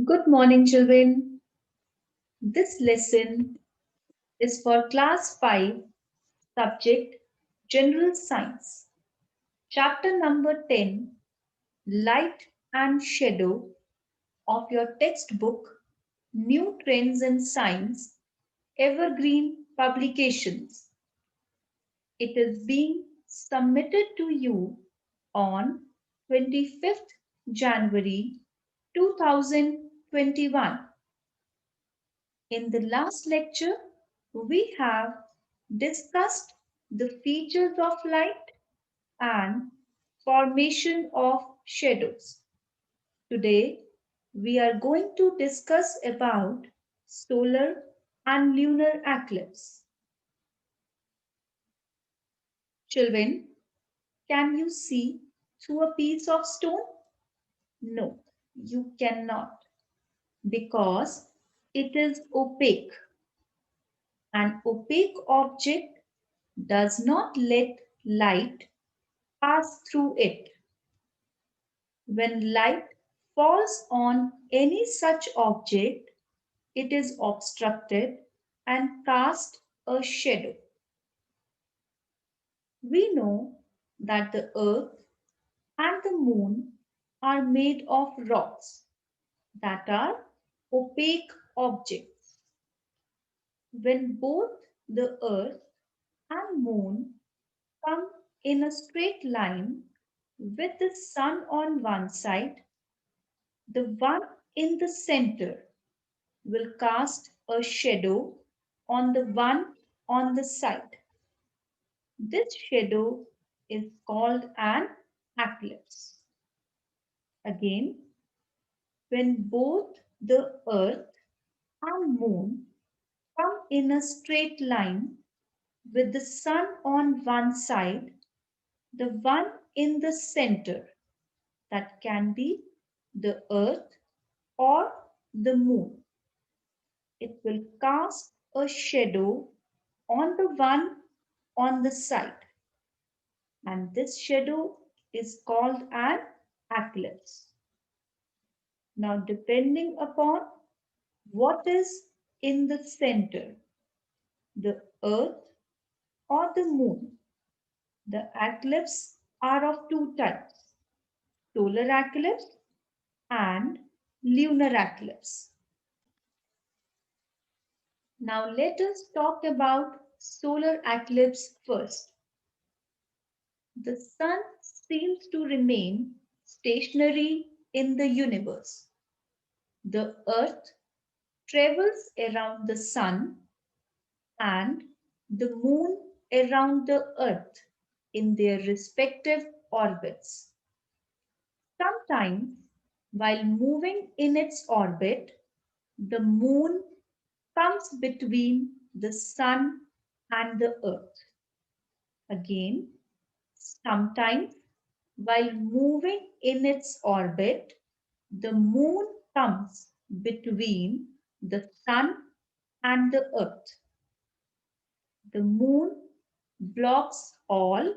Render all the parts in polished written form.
Good morning, children. This lesson is for class 5, subject General Science, chapter number 10, Light and Shadow of your textbook, New Trends in Science, Evergreen Publications. It is being submitted to you on 25th January 2021. In the last lecture, we have discussed the features of light and formation of shadows. Today, we are going to discuss about solar and lunar eclipse. Children, can you see through a piece of stone? No, you cannot because it is opaque. An opaque object does not let light pass through it. When light falls on any such object, it is obstructed and casts a shadow. We know that the earth and the moon are made of rocks that are opaque objects. When both the earth and moon come in a straight line with the sun on one side, the one in the center will cast a shadow on the one on the side. This shadow is called an eclipse. Again, when both the earth and moon come in a straight line with the sun on one side, the one in the center, that can be the earth or the moon, it will cast a shadow on the one on the side, and this shadow is called an eclipse. Now, depending upon what is in the center, the earth or the moon, the eclipse are of two types: solar eclipse and lunar eclipse. Now, let us talk about solar eclipse first. The sun seems to remain stationary in the universe. The earth travels around the sun and the moon around the earth in their respective orbits. Sometimes, while moving in its orbit, the moon comes between the sun and the earth. Again, sometimes, while moving in its orbit, the moon comes between the sun and the earth. The moon blocks all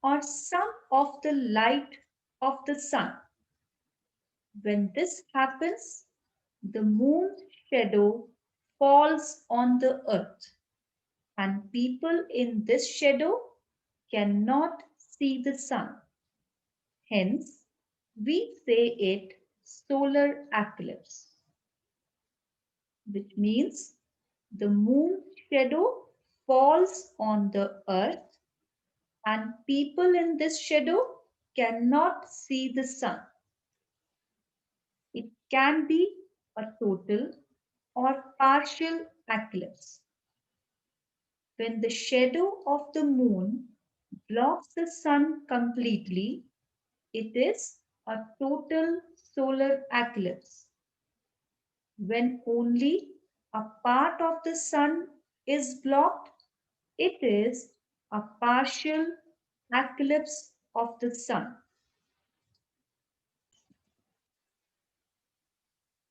or some of the light of the sun. When this happens, the moon's shadow falls on the earth, and people in this shadow cannot see the sun. Hence, we say it solar eclipse, which means the moon's shadow falls on the earth and people in this shadow cannot see the sun. It can be a total or partial eclipse. When the shadow of the moon blocks the sun completely, it is a total solar eclipse. When only a part of the sun is blocked, it is a partial eclipse of the sun.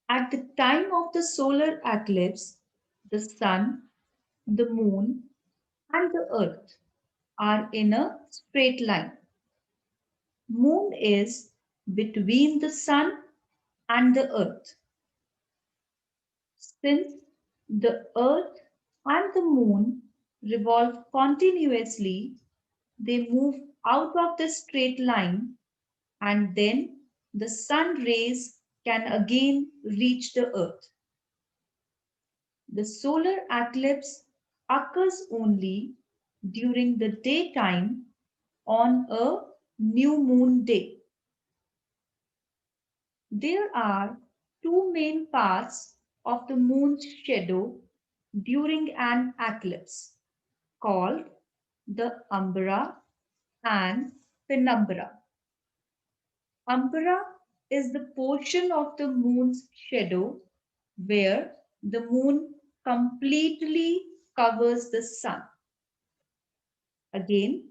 At the time of the solar eclipse, the sun, the moon, and the earth are in a straight line. Moon is between the sun and the earth. Since the Earth and the Moon revolve continuously, they move out of the straight line and then the sun rays can again reach the Earth. The solar eclipse occurs only during the daytime on a new moon day. There are two main parts of the moon's shadow during an eclipse called the umbra and penumbra. Umbra is the portion of the moon's shadow where the moon completely covers the sun. Again,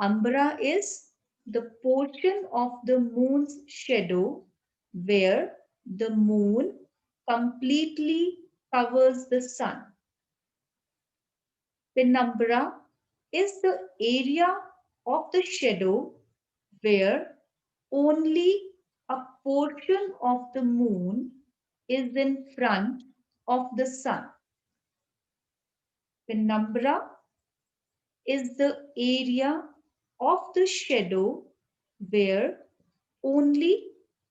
umbra is the portion of the moon's shadow where the moon completely covers the sun. Penumbra is the area of the shadow where only a portion of the moon is in front of the sun. Penumbra is the area of the shadow where only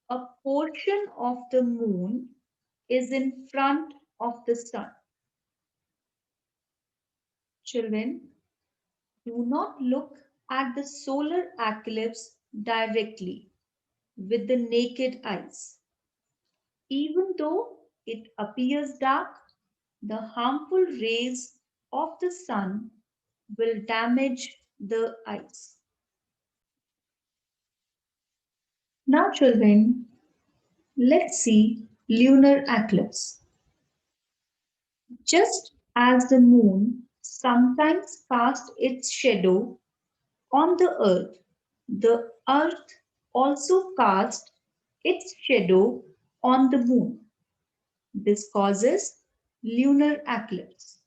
a portion of the moon is in front of the sun. Children, do not look at the solar eclipse directly with the naked eyes. Even though it appears dark, the harmful rays of the sun will damage the eyes. Now, children, let's see lunar eclipse. Just as the moon sometimes casts its shadow on the earth also casts its shadow on the moon. This causes lunar eclipse.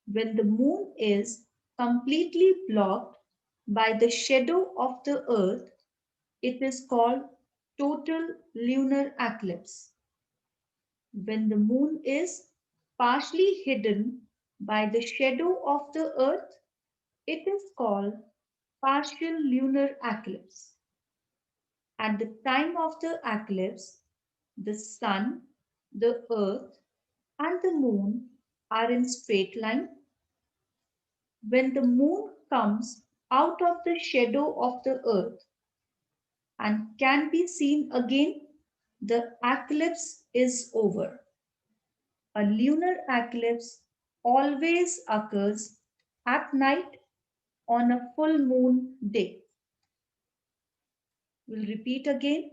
When the moon is completely blocked by the shadow of the earth, it is called total lunar eclipse. When the moon is partially hidden by the shadow of the earth, it is called partial lunar eclipse. At the time of the eclipse, the sun, the earth, and the moon are in straight line. When the moon comes out of the shadow of the earth and can be seen again, the eclipse is over. A lunar eclipse always occurs at night on a full moon day. We'll repeat again.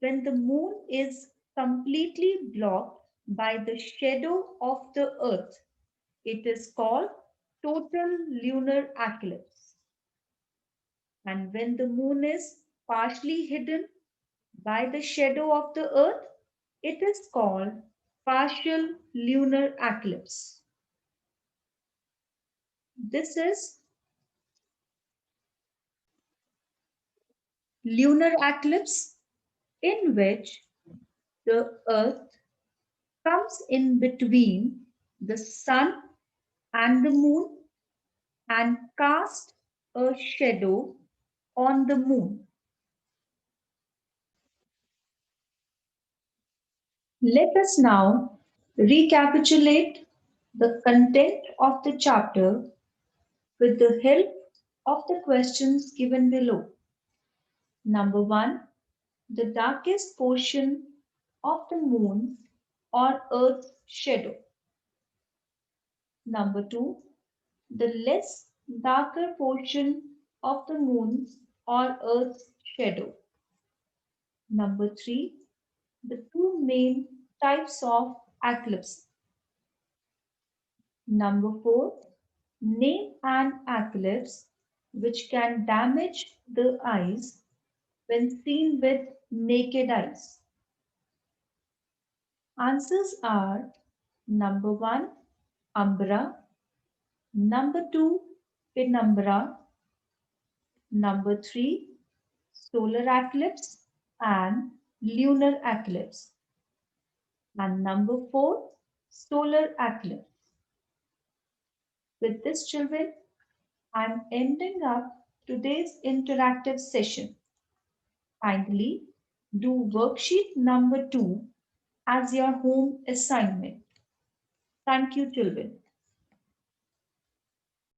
When the moon is completely blocked by the shadow of the earth, it is called total lunar eclipse. And when the moon is partially hidden by the shadow of the earth, it is called partial lunar eclipse. This is lunar eclipse in which the earth comes in between the sun and the moon and casts a shadow on the moon. Let us now recapitulate the content of the chapter with the help of the questions given below. Number 1, the darkest portion of the moon or earth's shadow. Number 2, the less darker portion of the moon's or earth's shadow. Number 3, the two main types of eclipse. Number 4, name an eclipse which can damage the eyes when seen with naked eyes. Answers are number 1, umbra, number 2, penumbra, number 3, solar eclipse and lunar eclipse. And number 4, solar eclipse. With this, children, I'm ending up today's interactive session. Finally, do worksheet number 2 as your home assignment. Thank you, children.